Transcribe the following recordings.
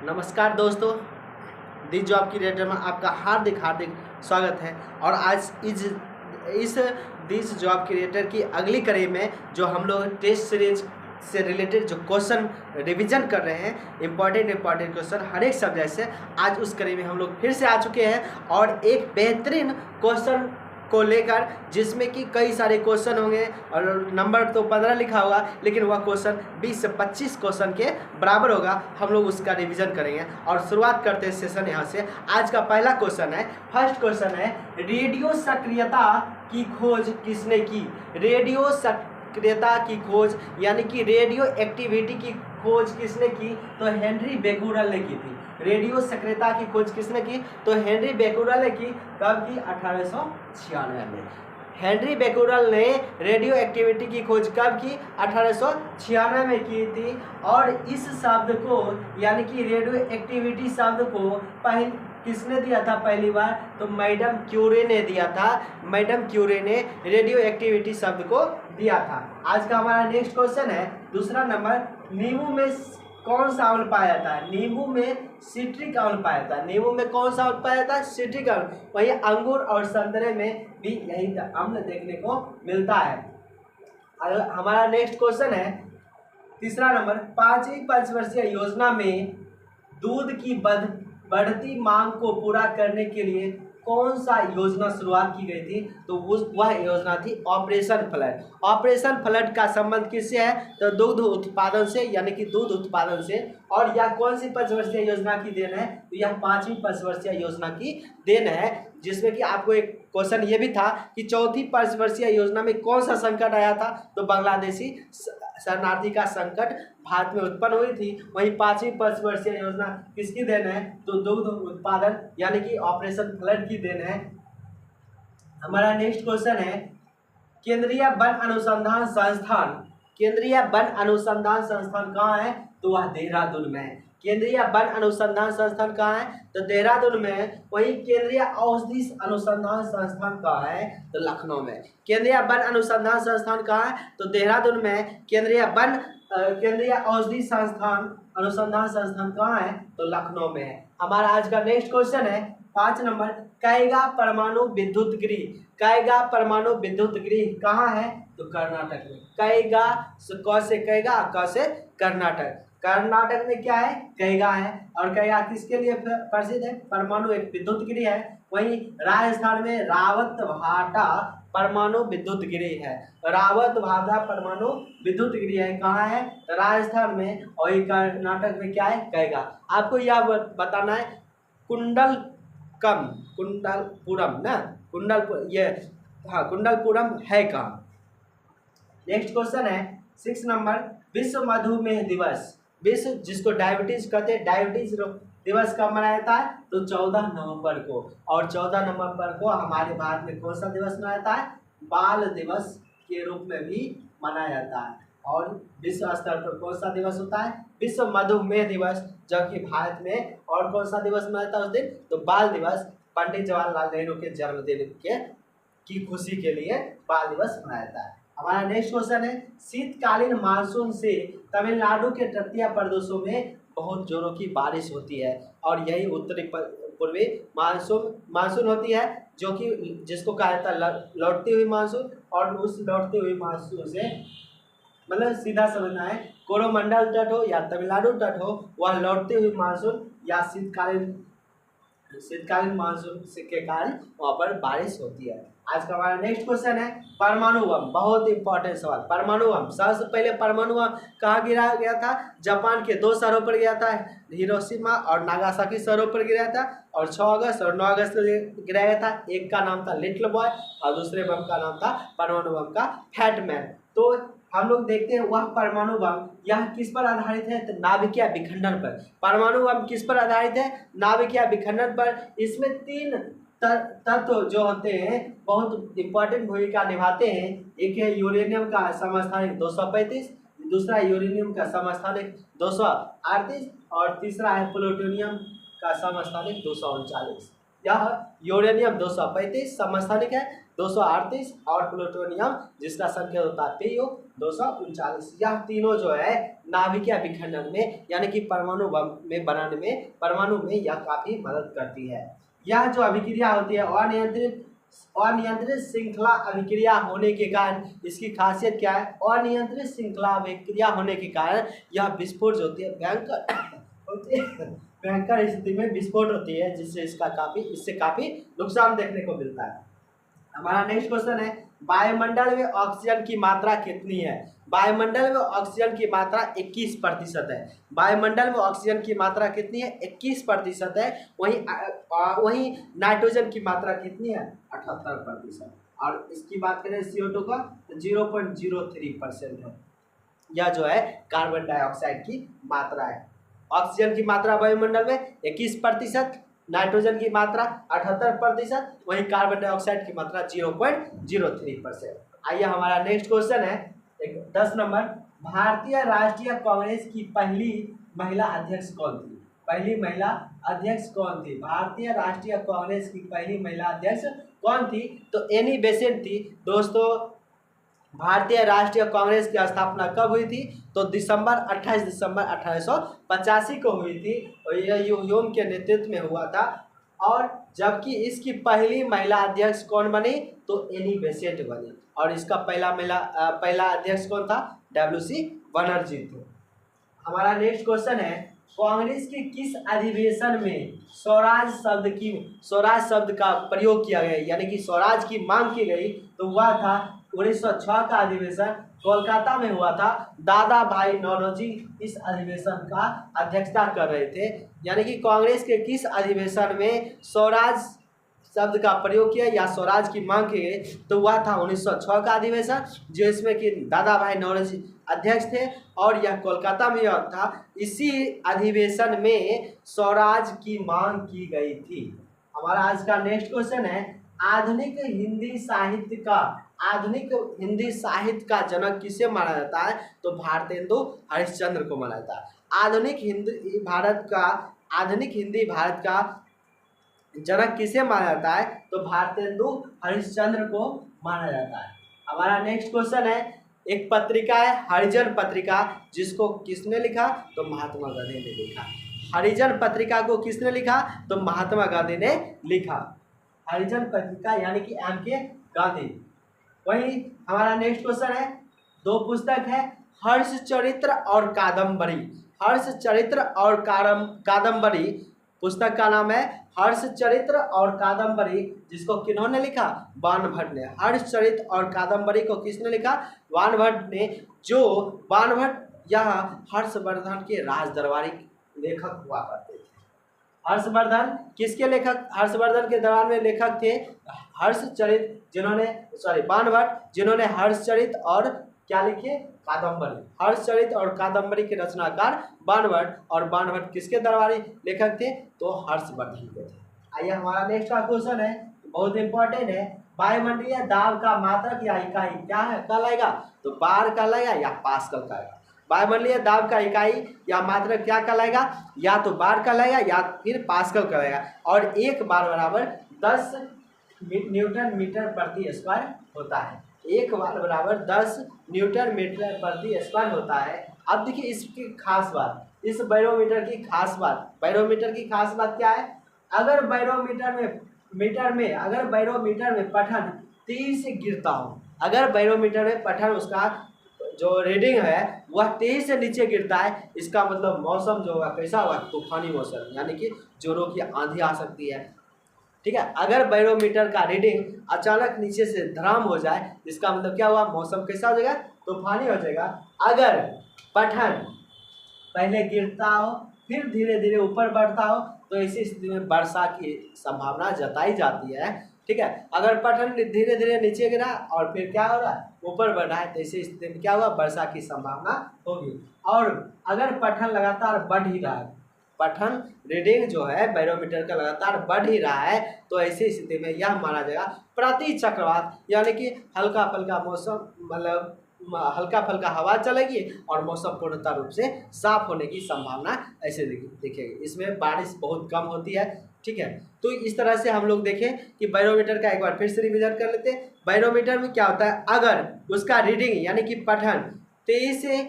नमस्कार दोस्तों, दी job creator में आपका हार्दिक हार्दिक स्वागत है। और आज इस दिस जॉब क्रिएटर की अगली कड़ी में जो हम लोग टेस्ट सीरीज से रिलेटेड जो क्वेश्चन रिवीजन कर रहे हैं, इम्पॉर्टेंट क्वेश्चन हर एक सब्जेक्ट से, आज उस कड़ी में हम लोग फिर से आ चुके हैं और एक बेहतरीन क्वेश्चन को लेकर, जिसमें कि कई सारे क्वेश्चन होंगे और नंबर तो 15 लिखा होगा, लेकिन वह क्वेश्चन 20 से 25 क्वेश्चन के बराबर होगा। हम लोग उसका रिवीजन करेंगे और शुरुआत करते हैं सेशन यहाँ से। आज का पहला क्वेश्चन है, फर्स्ट क्वेश्चन है, रेडियो सक्रियता की खोज किसने की? रेडियो सक्रियता की खोज यानी कि रेडियो एक्टिविटी की खोज किसने की? तो हेनरी बेक्यूरेल ने की थी। रेडियो सक्रियता की खोज किसने की? तो हेनरी बेक्यूरेल ने की। कब की? 1896 में। हेनरी बेक्यूरेल ने रेडियो एक्टिविटी की खोज कब की? 1896 में की थी। और इस शब्द को यानी कि रेडियो एक्टिविटी शब्द को किसने दिया था पहली बार? तो मैडम क्यूरे ने दिया था। मैडम क्यूरे ने रेडियो एक्टिविटी शब्द को दिया था। आज का हमारा नेक्स्ट क्वेश्चन है, दूसरा नंबर, नींबू में कौन सा अम्ल पाया जाता है? नींबू में सिट्रिक अम्ल पाया जाता है। नींबू में कौन सा अम्ल पाया जाता है? सिट्रिक अम्ल। वहीं अंगूर और संतरे में भी यही अम्ल देखने को मिलता है। हमारा नेक्स्ट क्वेश्चन है, तीसरा नंबर, 5वीं पंचवर्षीय योजना में दूध की बढ़ती मांग को पूरा करने के लिए कौन सा योजना शुरुआत की गई थी? तो वह योजना थी ऑपरेशन फ्लड। ऑपरेशन फ्लड का संबंध किससे है? तो दुग्ध उत्पादन से, यानी कि दूध उत्पादन से। और यह कौन सी पंचवर्षीय योजना की देन है? तो यह 5वीं पंचवर्षीय योजना की देन है, जिसमें कि आपको एक क्वेश्चन ये भी था कि चौथी पंचवर्षीय योजना में कौन सा संकट आया था? तो बांग्लादेशी शरणार्थी का संकट भारत में उत्पन्न हुई थी। वहीं 5वीं पंचवर्षीय योजना किसकी देन है? तो दुग्ध उत्पादन यानी कि ऑपरेशन फ्लड की देन है। हमारा नेक्स्ट क्वेश्चन है, केंद्रीय वन अनुसंधान संस्थान। केंद्रीय वन अनुसंधान संस्थान कहाँ है? तो वह देहरादून में है। केंद्रीय वन अनुसंधान संस्थान कहाँ है? तो देहरादून में है। वहीं केंद्रीय औषधि अनुसंधान संस्थान कहाँ है? तो लखनऊ में। केंद्रीय वन अनुसंधान संस्थान कहाँ है? तो देहरादून में है। केंद्रीय औषधि अनुसंधान संस्थान कहाँ है? तो लखनऊ में है। हमारा आज का नेक्स्ट क्वेश्चन है, 5 नंबर, कैगा परमाणु विद्युत गृह। कैगा परमाणु विद्युत गृह कहाँ है? तो कर्नाटक में। कैगा, क से कैगा, क से कर्नाटक। कर्नाटक में क्या है? कैगा है। और कैगा किसके लिए प्रसिद्ध है? परमाणु एक विद्युत गृह है। वहीं राजस्थान में रावत भाटा परमाणु विद्युत गृह है। रावत भाटा परमाणु विद्युत गृह है, कहाँ है? राजस्थान में। और कर्नाटक में क्या है? कैगा। आपको यह बताना है, कुंडलपुरम ना, कुंडलपुरम है कहाँ? नेक्स्ट क्वेश्चन है, 6 नंबर, विश्व मधुमेह दिवस। विश्व जिसको डायबिटीज कहते हैं, डायबिटीज दिवस कब मनाया जाता है? तो 14 नवंबर को। और 14 नवंबर को हमारे भारत में कौन सा दिवस मनाया जाता है? बाल दिवस के रूप में भी मनाया जाता है। और विश्व स्तर पर कौन सा दिवस होता है? विश्व मधुमेह दिवस। जबकि भारत में और कौन सा दिवस मनाया जाता है उस दिन? तो बाल दिवस। पंडित जवाहरलाल नेहरू के जन्मदिन की खुशी के लिए बाल दिवस मनाया जाता है। हमारा नेक्स्ट क्वेश्चन है, शीतकालीन मानसून से तमिलनाडु के तटीय प्रदेशों में बहुत जोरों की बारिश होती है। और यही उत्तरी पूर्वी मानसून होती है, जो कि जिसको कहा जाता है लौटती हुई मानसून। और उस लौटती हुई मानसून से मतलब सीधा समझना है, कोरोमंडल तट हो या तमिलनाडु तट हो, वह लौटती हुई मानसून या शीतकालीन मानसून के कारण वहाँ पर बारिश होती है। आज का हमारा नेक्स्ट क्वेश्चन है, परमाणु बम। बहुत इंपॉर्टेंट सवाल, परमाणु बम। सबसे पहले परमाणु बम कहाँ गिराया गया था? जापान के 2 शहरों पर गिरा था, हिरोशिमा और नागासाकी शहरों पर गिरा था। और 6 अगस्त और 9 अगस्त को गिराया गया था। एक का नाम था लिटिल बॉय और दूसरे बम का नाम था परमाणु बम का फैट मैन। तो हम लोग देखते हैं वह परमाणु बम यह किस पर आधारित है? तो नाभिकीय विखंडन पर। परमाणु बम किस पर आधारित है? नाभिकीय विखंडन पर। इसमें 3 तत्व जो होते हैं बहुत इंपॉर्टेंट भूमिका निभाते हैं। एक है यूरेनियम का समस्थानिक 235, दूसरा यूरेनियम का समस्थानिक 238 और तीसरा है प्लूटोनियम का समस्थानिक 239। यह यूरेनियम 235 समस्थानिक है, 238 और प्लूटोनियम जिसका संकेत होता है Pu 239। यह तीनों जो है नाभिकीय विखंडन में यानी कि परमाणु बम में बनाने में, परमाणु में यह काफी मदद करती है। यह जो अभिक्रिया होती है अनियंत्रित श्रृंखला अभिक्रिया होने के कारण इसकी खासियत क्या है? अनियंत्रित श्रृंखला अभिक्रिया होने के कारण यह विस्फोट जो होती है भयंकर होती है, भयंकर स्थिति में विस्फोट होती है, जिससे इससे काफी नुकसान देखने को मिलता है। हमारा नेक्स्ट क्वेश्चन है, वायुमंडल में ऑक्सीजन की मात्रा कितनी है? वायुमंडल में ऑक्सीजन की मात्रा 21% है। वायुमंडल में ऑक्सीजन की मात्रा कितनी है? 21% है। वहीं नाइट्रोजन की मात्रा कितनी है? 78%। और इसकी बात करें CO2 का तो 0.03% है। यह जो है कार्बन डाइऑक्साइड की मात्रा है। ऑक्सीजन की मात्रा वायुमंडल में 21%, नाइट्रोजन की मात्रा 78%, वहीं कार्बन डाइऑक्साइड की मात्रा 0.03%। आइए हमारा नेक्स्ट क्वेश्चन है 10 नंबर, भारतीय राष्ट्रीय कांग्रेस की पहली महिला अध्यक्ष कौन थी? पहली महिला अध्यक्ष कौन थी? भारतीय राष्ट्रीय कांग्रेस की पहली महिला अध्यक्ष कौन थी? तो एनी बेसेंट थी। दोस्तों, भारतीय राष्ट्रीय कांग्रेस की स्थापना कब हुई थी? तो 28 दिसंबर 1885 को हुई थी और यह ह्यूम के नेतृत्व में हुआ था। और जबकि इसकी पहली महिला अध्यक्ष कौन बनी? तो एनी बेसेंट बनी। और इसका पहला अध्यक्ष कौन था? WC बनर्जी थे। हमारा नेक्स्ट क्वेश्चन है, कांग्रेस के किस अधिवेशन में स्वराज शब्द का प्रयोग किया गया, यानी कि स्वराज की मांग की गई? तो वह था 1906 का अधिवेशन, कोलकाता में हुआ था। दादा भाई नौरोजी इस अधिवेशन का अध्यक्षता कर रहे थे। यानी कि कांग्रेस के किस अधिवेशन में स्वराज शब्द का प्रयोग किया या स्वराज की मांग की गई? तो वह था 1906 का अधिवेशन, जिसमें कि दादा भाई नौरोजी अध्यक्ष थे और यह कोलकाता में था। इसी अधिवेशन में स्वराज की मांग की गई थी। हमारा आज का नेक्स्ट क्वेश्चन है, आधुनिक हिंदी साहित्य का जनक किसे माना जाता है? तो भारतेंदु हरिश्चंद्र को माना जाता है। आधुनिक हिंदी भारत का जनक किसे माना जाता है? तो भारतेंदु हरिश्चंद्र को माना जाता है। हमारा नेक्स्ट क्वेश्चन है, एक पत्रिका है हरिजन पत्रिका, जिसको किसने लिखा? तो महात्मा गांधी ने लिखा। हरिजन पत्रिका को किसने लिखा? तो महात्मा गांधी ने लिखा। हरिजन पत्रिका यानी कि MK गांधी। वही हमारा नेक्स्ट क्वेश्चन है, 2 पुस्तक है, हर्षचरित्र और कादम्बरी। हर्षचरित्र और कादम्बरी पुस्तक का नाम है हर्षचरित्र और कादम्बरी, जिसको किन्होंने लिखा? बाणभट्ट ने। हर्षचरित्र और कादम्बरी को किसने लिखा? बाणभट्ट ने। जो बाणभट्ट यह हर्षवर्धन के राजदरबारी लेखक हुआ करते थे। हर्षवर्धन किसके लेखक? हर्षवर्धन के दरबार में लेखक थे बाणभट्ट, जिन्होंने हर्षचरित्र और क्या लिखे? कादम्बरी। हर्षचरित्र और कादम्बरी के रचनाकार बाणभट्ट, और बाणभट्ट किसके दरबारी लेखक थे? तो हर्षवर्धन के थे। आइए हमारा नेक्स्ट का क्वेश्चन है, बहुत इंपॉर्टेंट है, वायुमंडलीय दाब का मात्रक या इकाई क्या है कहलाएगा? तो बार कहलाएगा या पास्कल कहलाएगा। वायुमंडलीय दाब का इकाई या मात्रक क्या कहलाएगा? या तो बार कहलाएगा या फिर पास्कल कहलाएगा। और 1 बार बराबर 10 न्यूटन मीटर प्रति स्क्वायर होता है। 1 बार बराबर 10 न्यूटन मीटर प्रति स्क्वायर होता है। अब देखिए इसकी खास बात, इस बैरोमीटर की खास बात क्या है? अगर बैरोमीटर में पठन 23 से गिरता हो, अगर बैरोमीटर में पठन उसका जो रीडिंग है वह 23 से नीचे गिरता है, इसका मतलब मौसम जो होगा कैसा होगा? तूफानी मौसम, यानी कि जोरों की आंधी आ सकती है। ठीक है, अगर बैरोमीटर का रीडिंग अचानक नीचे से धड़ाम हो जाए, इसका मतलब क्या हुआ? मौसम कैसा हो जाएगा? तूफानी हो जाएगा। अगर पठन पहले गिरता हो फिर धीरे धीरे ऊपर बढ़ता हो, तो ऐसी स्थिति में वर्षा की संभावना जताई जाती है। ठीक है, अगर पठन धीरे धीरे नीचे गिरा और फिर क्या हो रहा है? ऊपर बढ़ रहा है, तो ऐसी स्थिति में क्या हुआ? वर्षा की संभावना होगी। और अगर पठन लगातार बढ़ ही रहा है, पठन रीडिंग जो है बैरोमीटर का लगातार बढ़ ही रहा है, तो ऐसी स्थिति में यह माना जाएगा प्रति चक्रवात, यानी कि हल्का फुल्का मौसम मतलब हल्का फुल्का हवा चलेगी और मौसम पूर्णतः रूप से साफ होने की संभावना ऐसे दिखेगी। इसमें बारिश बहुत कम होती है, ठीक है। तो इस तरह से हम लोग देखें कि बैरोमीटर का एक बार फिर से रिवीजन कर लेते हैं। बैरोमीटर में क्या होता है, अगर उसका रीडिंग यानी कि पठन 23 से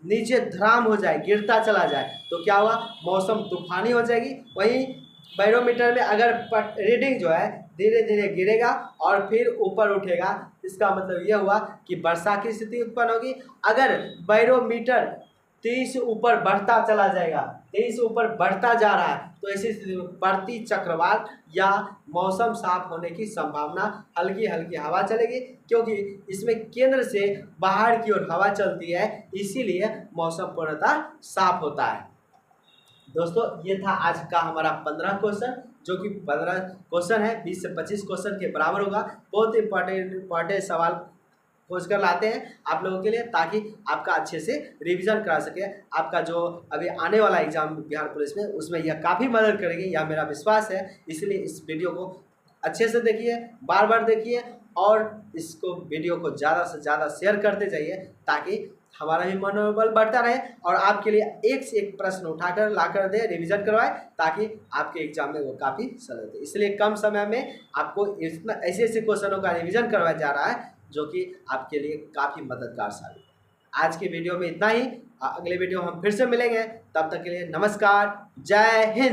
नीचे धराम हो जाए, गिरता चला जाए, तो क्या हुआ, मौसम तूफानी हो जाएगी। वहीं बैरोमीटर में अगर रीडिंग जो है धीरे धीरे गिरेगा और फिर ऊपर उठेगा, इसका मतलब यह हुआ कि वर्षा की स्थिति उत्पन्न होगी। अगर बैरोमीटर 23 से ऊपर बढ़ता चला जाएगा, 23 से ऊपर बढ़ता जा रहा है, तो ऐसी स्थिति में प्रति चक्रवात या मौसम साफ होने की संभावना, हल्की हल्की हवा चलेगी, क्योंकि इसमें केंद्र से बाहर की ओर हवा चलती है, इसीलिए मौसम पूर्णतः साफ होता है। दोस्तों ये था आज का हमारा 15 क्वेश्चन, जो कि 15 क्वेश्चन है 20 से 25 क्वेश्चन के बराबर होगा। बहुत इंपॉर्टेंट सवाल खोज कर लाते हैं आप लोगों के लिए, ताकि आपका अच्छे से रिवीजन करा सके। आपका जो अभी आने वाला एग्जाम बिहार पुलिस में, उसमें यह काफ़ी मदद करेगी, यह मेरा विश्वास है। इसलिए इस वीडियो को अच्छे से देखिए, बार बार देखिए और इसको वीडियो को ज़्यादा से ज़्यादा शेयर करते जाइए, ताकि हमारा भी मनोबल बढ़ता रहे और आपके लिए एक से एक प्रश्न उठाकर लाकर दे, रिवीजन करवाए, ताकि आपके एग्जाम में वो काफ़ी सरल हो। इसलिए कम समय में आपको इतना ऐसे ऐसे क्वेश्चनों का रिवीजन करवाया जा रहा है, जो कि आपके लिए काफ़ी मददगार साबित। आज की वीडियो में इतना ही, अगले वीडियो हम फिर से मिलेंगे, तब तक के लिए नमस्कार, जय हिंद।